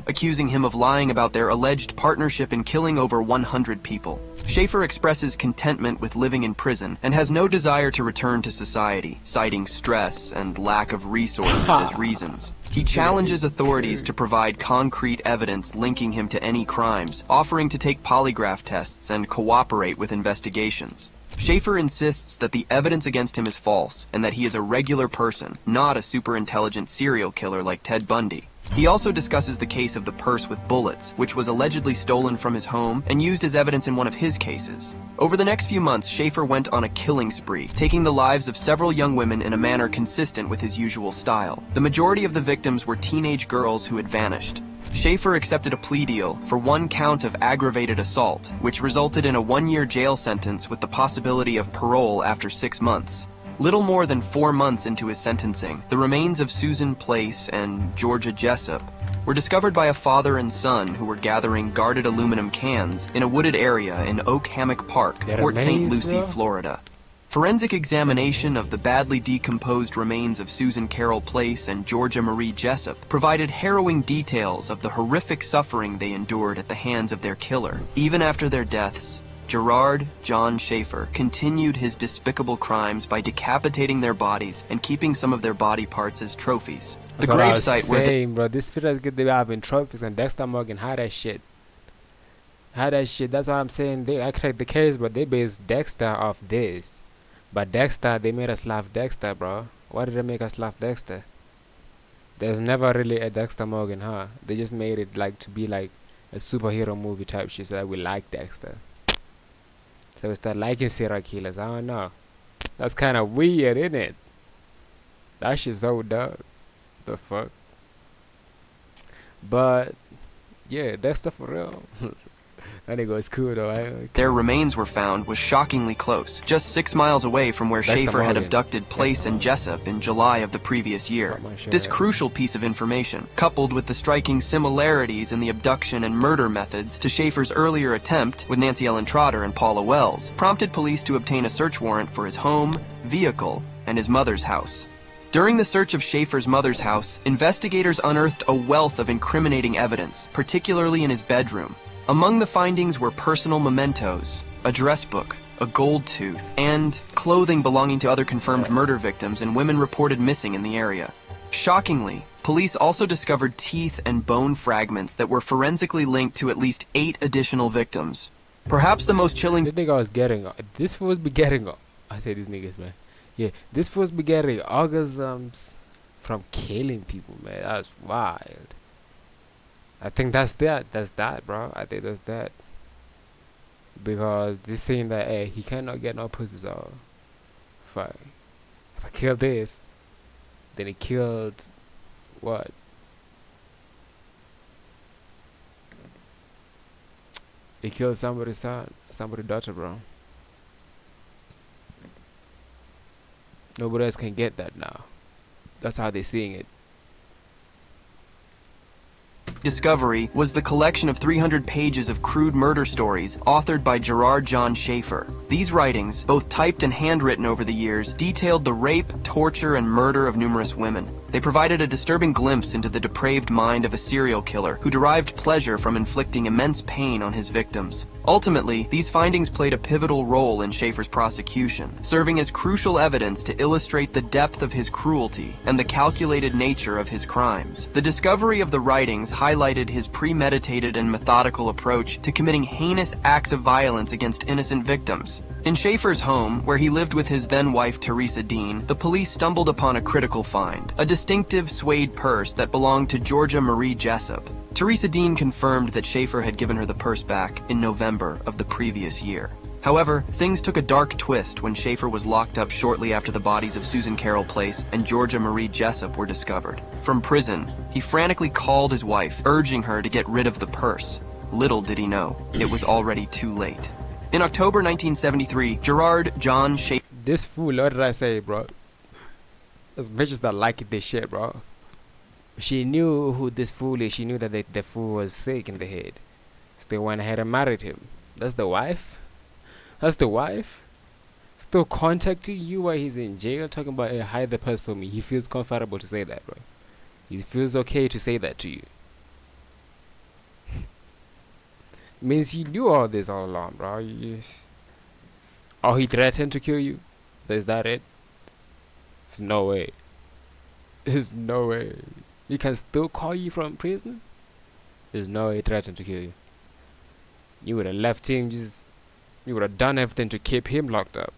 Accusing him of lying about their alleged partnership in killing over 100 people. Schaefer expresses contentment with living in prison and has no desire to return to society, citing stress and lack of resources as reasons. He challenges authorities to provide concrete evidence linking him to any crimes, offering to take polygraph tests and cooperate with investigations. Schaefer insists that the evidence against him is false and that he is a regular person, not a super-intelligent serial killer like Ted Bundy. He also discusses the case of the purse with bullets, which was allegedly stolen from his home and used as evidence in one of his cases. Over the next few months, Schaefer went on a killing spree, taking the lives of several young women in a manner consistent with his usual style. The majority of the victims were teenage girls who had vanished. Schaefer accepted a plea deal for 1 count of aggravated assault, which resulted in a 1-year jail sentence with the possibility of parole after 6 months. Little more than 4 months into his sentencing, the remains of Susan Place and Georgia Jessup were discovered by a father and son who were gathering guarded aluminum cans in a wooded area in Oak Hammock Park, Their Port St. remains, Lucie, bro? Florida. Forensic examination of the badly decomposed remains of Susan Carroll Place and Georgia Marie Jessup provided harrowing details of the horrific suffering they endured at the hands of their killer. Even after their deaths, Gerard John Schaefer continued his despicable crimes by decapitating their bodies and keeping some of their body parts as trophies. The That's what I was gravesite where they saying, bro. This fighters get they having trophies, and Dexter Morgan had that shit. Had that shit. That's what I'm saying. They act like the case, but they based Dexter off this. But Dexter, they made us laugh Dexter, bro. Why did they make us laugh Dexter? There's never really a Dexter Morgan, huh? They just made it like to be like a superhero movie type shit, so that we like Dexter. So we start liking serial killers. I don't know. That's kind of weird, isn't it? That shit's so dumb. The fuck? But yeah, Dexter for real. That nigga is cool though. their remains were found was shockingly close, just 6 miles away from where Dexter Schaefer had Morgan. abducted Place and Jessup in July of the previous year. Got my shit This right. crucial piece of information, coupled with the striking similarities in the abduction and murder methods to Schaefer's earlier attempt with Nancy Ellen Trotter and Paula Wells, prompted police to obtain a search warrant for his home, vehicle, and his mother's house. During the search of Schaefer's mother's house, investigators unearthed a wealth of incriminating evidence, particularly in his bedroom. Among the findings were personal mementos, a dress book, a gold tooth, and clothing belonging to other confirmed murder victims and women reported missing in the area. Shockingly, police also discovered teeth and bone fragments that were forensically linked to at least 8 additional victims. Perhaps the most chilling This nigga was getting this fool's be getting I say these niggas, man. Yeah, this fool's be getting orgasms from killing people, man. That's wild. I think that's that. That's that, bro. I think that's that. Because this thing that hey, he cannot get no pussies off. If I kill this, then he killed what? He killed somebody's son, somebody's daughter, bro. Nobody else can get that now. That's how they're seeing it. discovery was the collection of 300 pages of crude murder stories authored by Gerard John Schaefer. These writings, both typed and handwritten over the years, detailed the rape, torture, and murder of numerous women. They provided a disturbing glimpse into the depraved mind of a serial killer who derived pleasure from inflicting immense pain on his victims. Ultimately, these findings played a pivotal role in Schaefer's prosecution, serving as crucial evidence to illustrate the depth of his cruelty and the calculated nature of his crimes. The discovery of the writings highlighted his premeditated and methodical approach to committing heinous acts of violence against innocent victims. In Schaefer's home, where he lived with his then-wife Teresa Dean, the police stumbled upon a critical find, a distinctive suede purse that belonged to Georgia Marie Jessup. Teresa Dean confirmed that Schaefer had given her the purse back in November of the previous year. However, things took a dark twist when Schaefer was locked up shortly after the bodies of Susan Carroll Place and Georgia Marie Jessup were discovered. From prison, he frantically called his wife, urging her to get rid of the purse. Little did he know, it was already too late. In October 1973, Gerard John Schaefer... This fool, what did I say, bro? Those bitches that like this shit, bro. She knew who this fool is. She knew that the fool was sick in the head. So they went ahead and married him. That's the wife? That's the wife? Still contacting you while he's in jail, talking about, hey, hide the purse for me. He feels comfortable to say that, bro. He feels okay to say that to you. Means he knew all this all along, bro. Oh, he threatened to kill you? Is that it? There's no way. There's no way. He can still call you from prison? There's no way he threatened to kill you. You would have left him, you would have done everything to keep him locked up.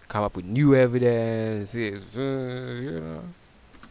Come up with new evidence, you know.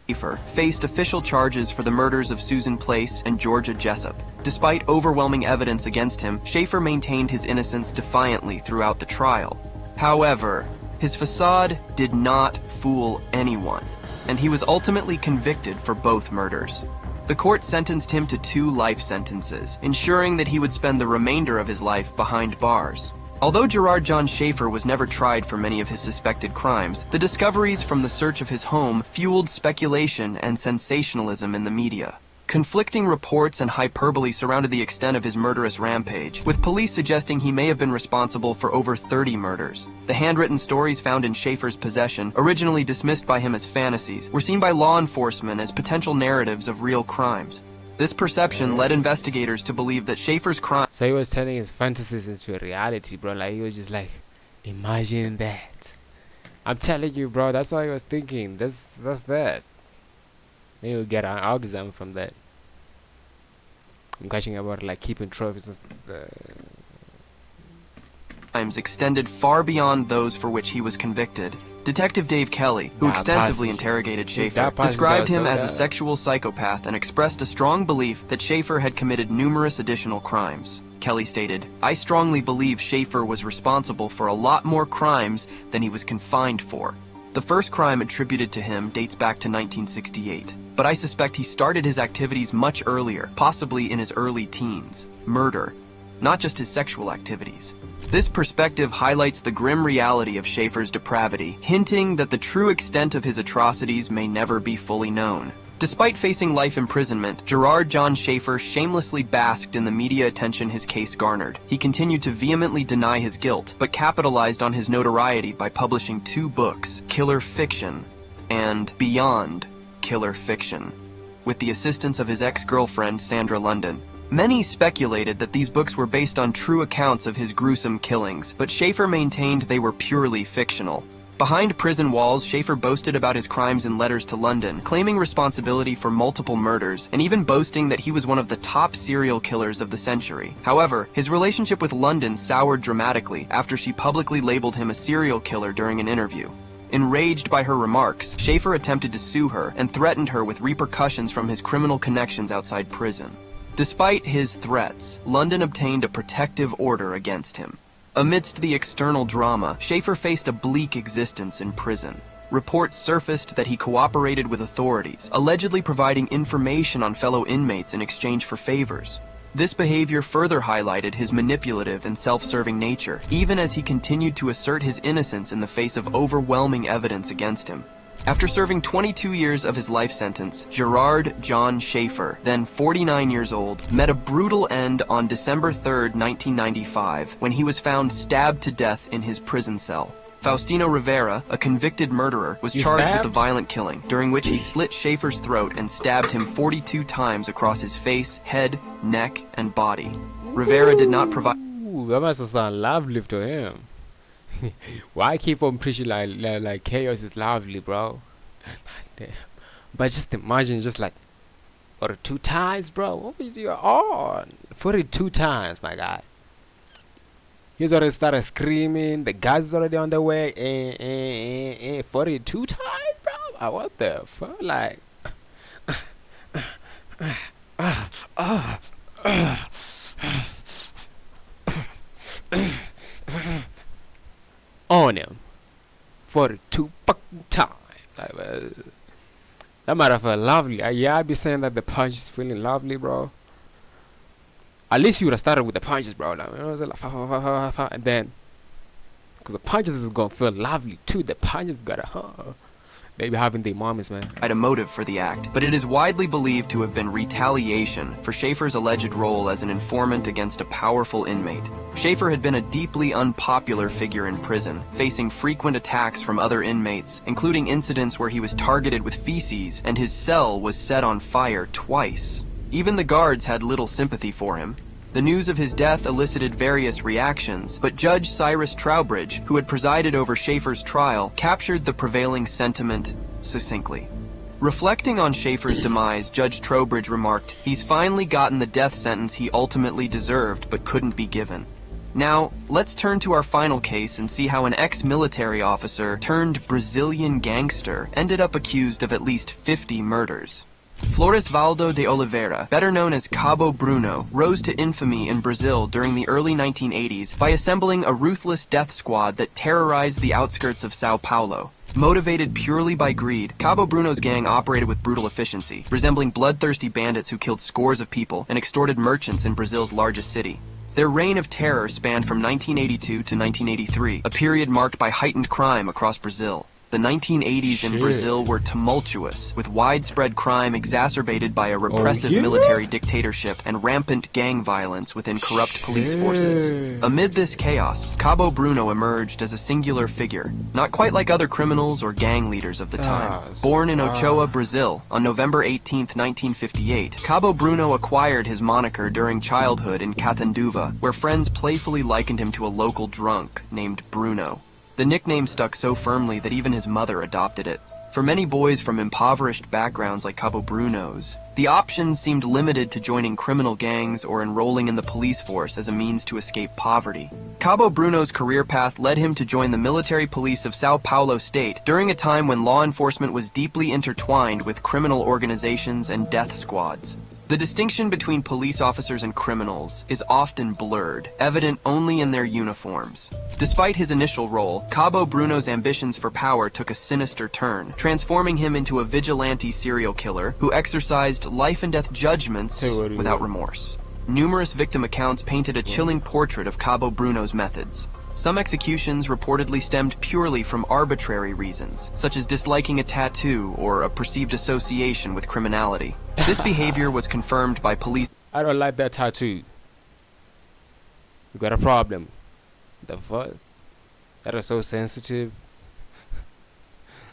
Schaefer faced official charges for the murders of Susan Place and Georgia Jessup. Despite overwhelming evidence against him, Schaefer maintained his innocence defiantly throughout the trial. However, his facade did not fool anyone, and he was ultimately convicted for both murders. The court sentenced him to 2 life sentences, ensuring that he would spend the remainder of his life behind bars. Although Gerard John Schaefer was never tried for many of his suspected crimes, the discoveries from the search of his home fueled speculation and sensationalism in the media. Conflicting reports and hyperbole surrounded the extent of his murderous rampage, with police suggesting he may have been responsible for over 30 murders. The handwritten stories found in Schaefer's possession, originally dismissed by him as fantasies, were seen by law enforcement as potential narratives of real crimes. This perception led investigators to believe that Schaefer's crime... So he was turning his fantasies into a reality, bro. Like, he was just like, imagine that. I'm telling you, bro, that's what he was thinking. That's that. Maybe we'll get an orgasm from that. I'm catching about, like, keeping trophies and crimes extended far beyond those for which he was convicted. Detective Dave Kelly, who extensively interrogated Schaefer, described him as a sexual psychopath and expressed a strong belief that Schaefer had committed numerous additional crimes. Kelly stated, "I strongly believe Schaefer was responsible for a lot more crimes than he was confined for. The first crime attributed to him dates back to 1968, but I suspect he started his activities much earlier, possibly in his early teens. Murder, not just his sexual activities." This perspective highlights the grim reality of Schaefer's depravity, hinting that the true extent of his atrocities may never be fully known. Despite facing life imprisonment, Gerard John Schaefer shamelessly basked in the media attention his case garnered. He continued to vehemently deny his guilt, but capitalized on his notoriety by publishing 2 books, Killer Fiction and Beyond Killer Fiction, with the assistance of his ex-girlfriend Sandra London. Many speculated that these books were based on true accounts of his gruesome killings, but Schaefer maintained they were purely fictional. Behind prison walls, Schaefer boasted about his crimes in letters to London, claiming responsibility for multiple murders, and even boasting that he was one of the top serial killers of the century. However, his relationship with London soured dramatically after she publicly labeled him a serial killer during an interview. Enraged by her remarks, Schaefer attempted to sue her and threatened her with repercussions from his criminal connections outside prison. Despite his threats, London obtained a protective order against him. Amidst the external drama, Schaefer faced a bleak existence in prison. Reports surfaced that he cooperated with authorities, allegedly providing information on fellow inmates in exchange for favors. This behavior further highlighted his manipulative and self-serving nature, even as he continued to assert his innocence in the face of overwhelming evidence against him. After serving 22 years of his life sentence, Gerard John Schaefer, then 49 years old, met a brutal end on December 3, 1995, when he was found stabbed to death in his prison cell. Faustino Rivera, a convicted murderer, was charged with the violent killing, during which he slit Schaefer's throat and stabbed him 42 times across his face, head, neck, and body. Rivera did not provide... Ooh, that must have sounded lovely to him. Why keep on preaching like chaos is lovely, bro? Damn. But just imagine, just like 42 times, bro. What was you on? 42 times, my guy. He's already started screaming. The guy's already on the way. 42 times, bro. What the fuck? Like, on him 42 fucking times. That might have felt lovely. Yeah, I'd be saying that the punch is feeling lovely, bro. At least you would have started with the punches, bro. Like, it was like, and then, because the punches is gonna feel lovely too. The punches gotta, they be having their mommies, man. Had a motive for the act, but it is widely believed to have been retaliation for Schaefer's alleged role as an informant against a powerful inmate. Schaefer had been a deeply unpopular figure in prison, facing frequent attacks from other inmates, including incidents where he was targeted with feces and his cell was set on fire twice. Even the guards had little sympathy for him. The news of his death elicited various reactions, but Judge Cyrus Trowbridge, who had presided over Schaefer's trial, captured the prevailing sentiment succinctly. Reflecting on Schaefer's demise, Judge Trowbridge remarked, "He's finally gotten the death sentence he ultimately deserved but couldn't be given." Now, let's turn to our final case and see how an ex-military officer turned Brazilian gangster ended up accused of at least 50 murders. Floresvaldo de Oliveira, better known as Cabo Bruno, rose to infamy in Brazil during the early 1980s by assembling a ruthless death squad that terrorized the outskirts of Sao Paulo. Motivated purely by greed, Cabo Bruno's gang operated with brutal efficiency, resembling bloodthirsty bandits who killed scores of people and extorted merchants in Brazil's largest city. Their reign of terror spanned from 1982 to 1983, a period marked by heightened crime across Brazil. The 1980s in Brazil were tumultuous, with widespread crime exacerbated by a repressive military dictatorship and rampant gang violence within corrupt police forces. Amid this chaos, Cabo Bruno emerged as a singular figure, not quite like other criminals or gang leaders of the time. Born in Ochoa, Brazil, on November 18, 1958, Cabo Bruno acquired his moniker during childhood in Catanduva, where friends playfully likened him to a local drunk named Bruno. The nickname stuck so firmly that even his mother adopted it. For many boys from impoverished backgrounds like Cabo Bruno's, the options seemed limited to joining criminal gangs or enrolling in the police force as a means to escape poverty. Cabo Bruno's career path led him to join the military police of Sao Paulo state during a time when law enforcement was deeply intertwined with criminal organizations and death squads. The distinction between police officers and criminals is often blurred, evident only in their uniforms. Despite his initial role, Cabo Bruno's ambitions for power took a sinister turn, transforming him into a vigilante serial killer who exercised life-and-death judgments without remorse. Numerous victim accounts painted a chilling portrait of Cabo Bruno's methods. Some executions reportedly stemmed purely from arbitrary reasons, such as disliking a tattoo or a perceived association with criminality. This behavior was confirmed by police. I don't like that tattoo. You got a problem. The fuck? That is so sensitive.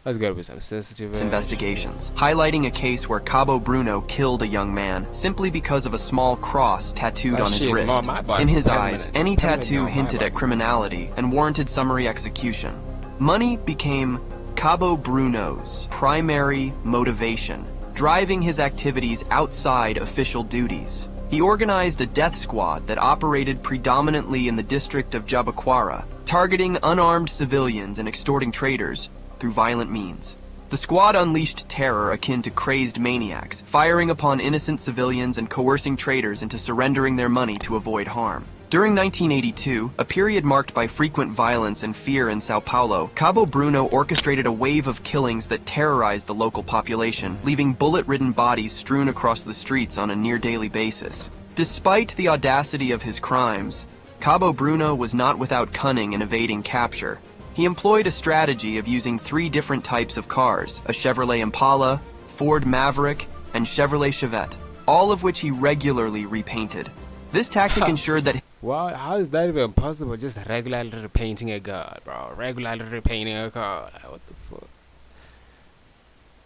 Let's go with some sensitive investigations, highlighting a case where Cabo Bruno killed a young man simply because of a small cross tattooed on his wrist. In his eyes, any tattoo hinted at criminality and warranted summary execution. Money became Cabo Bruno's primary motivation, driving his activities outside official duties. He organized a death squad that operated predominantly in the district of Jabaquara, targeting unarmed civilians and extorting traders through violent means. The squad unleashed terror akin to crazed maniacs, firing upon innocent civilians and coercing traders into surrendering their money to avoid harm. During 1982, a period marked by frequent violence and fear in Sao Paulo, Cabo Bruno orchestrated a wave of killings that terrorized the local population, leaving bullet-ridden bodies strewn across the streets on a near-daily basis. Despite the audacity of his crimes, Cabo Bruno was not without cunning in evading capture. He employed a strategy of using 3 different types of cars, a Chevrolet Impala, Ford Maverick, and Chevrolet Chevette, all of which he regularly repainted. This tactic ensured that... Well, how is that even possible? Just regularly repainting a car, bro. Regularly repainting a car. Like, what the fuck?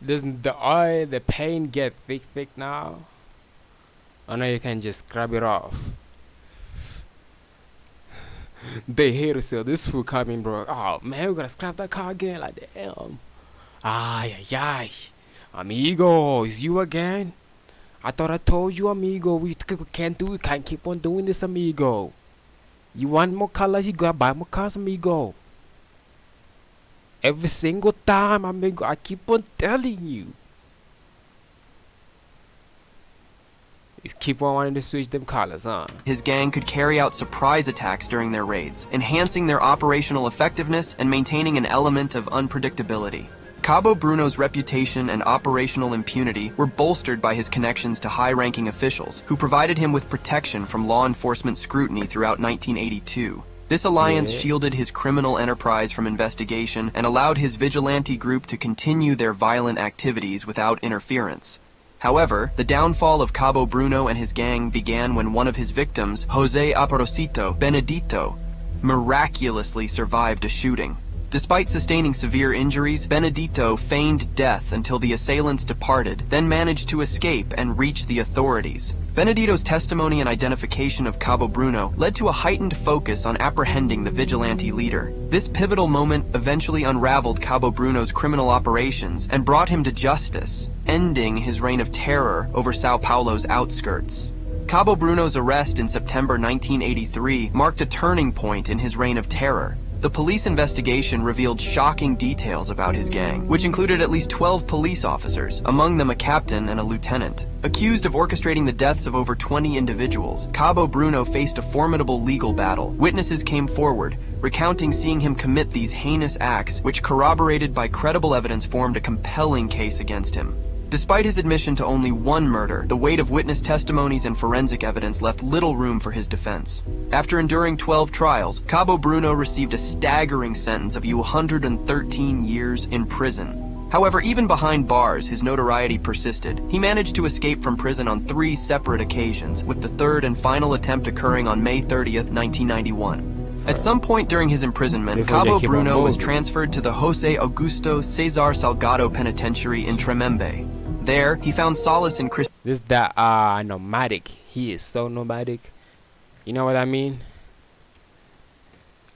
Doesn't the oil, the paint get thick now? Or no, you can just scrub it off. They hate to sell this food coming, bro. Oh man, we gotta scrap that car again. Like damn. Ay. Amigo, is you again? I thought I told you, amigo. We can't keep on doing this, amigo. You want more colors? You gotta buy more cars, amigo. Every single time, amigo. I keep on telling you. Just keep on wanting to switch them colors, huh? His gang could carry out surprise attacks during their raids, enhancing their operational effectiveness and maintaining an element of unpredictability. Cabo Bruno's reputation and operational impunity were bolstered by his connections to high-ranking officials, who provided him with protection from law enforcement scrutiny throughout 1982. This alliance shielded his criminal enterprise from investigation and allowed his vigilante group to continue their violent activities without interference. However, the downfall of Cabo Bruno and his gang began when one of his victims, Jose Aparosito Benedito, miraculously survived a shooting. Despite sustaining severe injuries, Benedito feigned death until the assailants departed, then managed to escape and reach the authorities. Benedito's testimony and identification of Cabo Bruno led to a heightened focus on apprehending the vigilante leader. This pivotal moment eventually unraveled Cabo Bruno's criminal operations and brought him to justice, ending his reign of terror over Sao Paulo's outskirts. Cabo Bruno's arrest in September 1983 marked a turning point in his reign of terror. The police investigation revealed shocking details about his gang, which included at least 12 police officers, among them a captain and a lieutenant. Accused of orchestrating the deaths of over 20 individuals, Cabo Bruno faced a formidable legal battle. Witnesses came forward, recounting seeing him commit these heinous acts, which, corroborated by credible evidence, formed a compelling case against him. Despite his admission to only one murder, the weight of witness testimonies and forensic evidence left little room for his defense. After enduring 12 trials, Cabo Bruno received a staggering sentence of 113 years in prison. However, even behind bars, his notoriety persisted. He managed to escape from prison on 3 separate occasions, with the third and final attempt occurring on May 30th, 1991. At some point during his imprisonment, Cabo Bruno was transferred to the Jose Augusto Cesar Salgado Penitentiary in Tremembe. There, he found solace in This that nomadic. He is so nomadic. You know what I mean?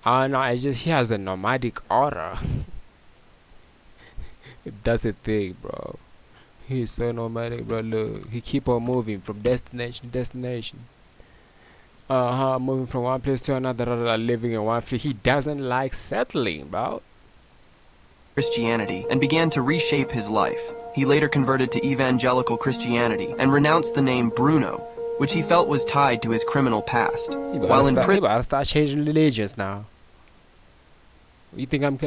No, it's just he has a nomadic aura. That's the thing, bro. He is so nomadic, bro. Look, he keep on moving from destination to destination. Moving from one place to another, living in one place. He doesn't like settling, bro. Christianity and began to reshape his life. He later converted to evangelical Christianity and renounced the name Bruno, which he felt was tied to his criminal past. While in prison, he better start changing religions now. You think I'm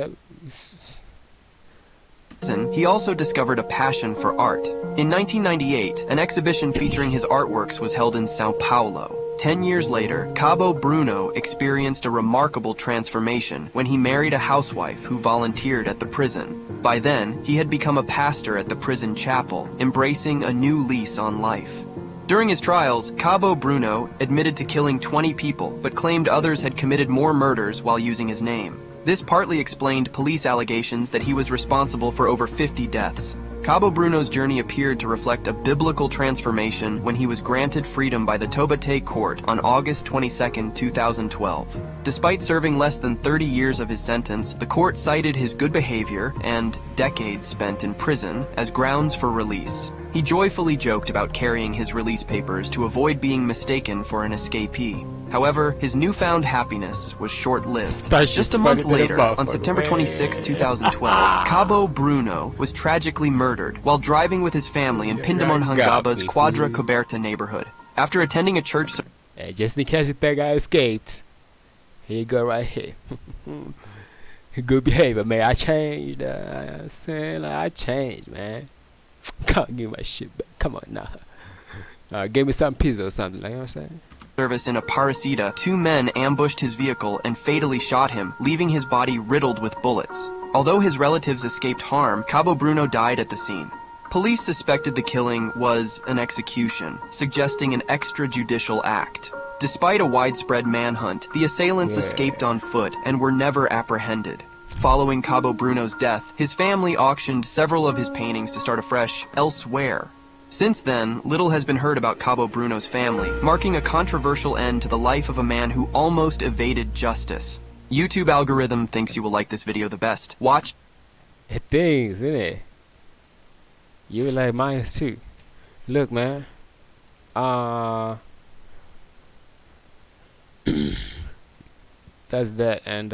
he also discovered a passion for art. In 1998, an exhibition featuring his artworks was held in Sao Paulo. 10 years later, Cabo Bruno experienced a remarkable transformation when he married a housewife who volunteered at the prison. By then, he had become a pastor at the prison chapel, embracing a new lease on life. During his trials, Cabo Bruno admitted to killing 20 people, but claimed others had committed more murders while using his name. This partly explained police allegations that he was responsible for over 50 deaths. Cabo Bruno's journey appeared to reflect a biblical transformation when he was granted freedom by the Taubaté court on August 22, 2012. Despite serving less than 30 years of his sentence, the court cited his good behavior and decades spent in prison as grounds for release. He joyfully joked about carrying his release papers to avoid being mistaken for an escapee. However, his newfound happiness was short-lived. Just a month later, on September 26, 2012, Cabo Bruno was tragically murdered while driving with his family in Pindamonhangaba's Quadra Coberta neighborhood. After attending a church... Hey, just in case that guy escaped, here you go right here. Good behavior, man. I changed. I changed, man. Can't give my shit back. Come on now. Give me some pizza or something, like, you know what I'm saying? Service in Aparecida, 2 men ambushed his vehicle and fatally shot him, leaving his body riddled with bullets. Although his relatives escaped harm, Cabo Bruno died at the scene. Police suspected the killing was an execution, suggesting an extrajudicial act. Despite a widespread manhunt, the assailants escaped on foot and were never apprehended. Following Cabo Bruno's death, his family auctioned several of his paintings to start afresh elsewhere. Since then, little has been heard about Cabo Bruno's family, marking a controversial end to the life of a man who almost evaded justice. YouTube algorithm thinks you will like this video the best. Watch. It thinks, isn't it? You will like mine too. Look, man. That's that, and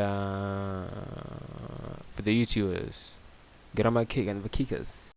for the YouTubers, get on my kick and the kickers.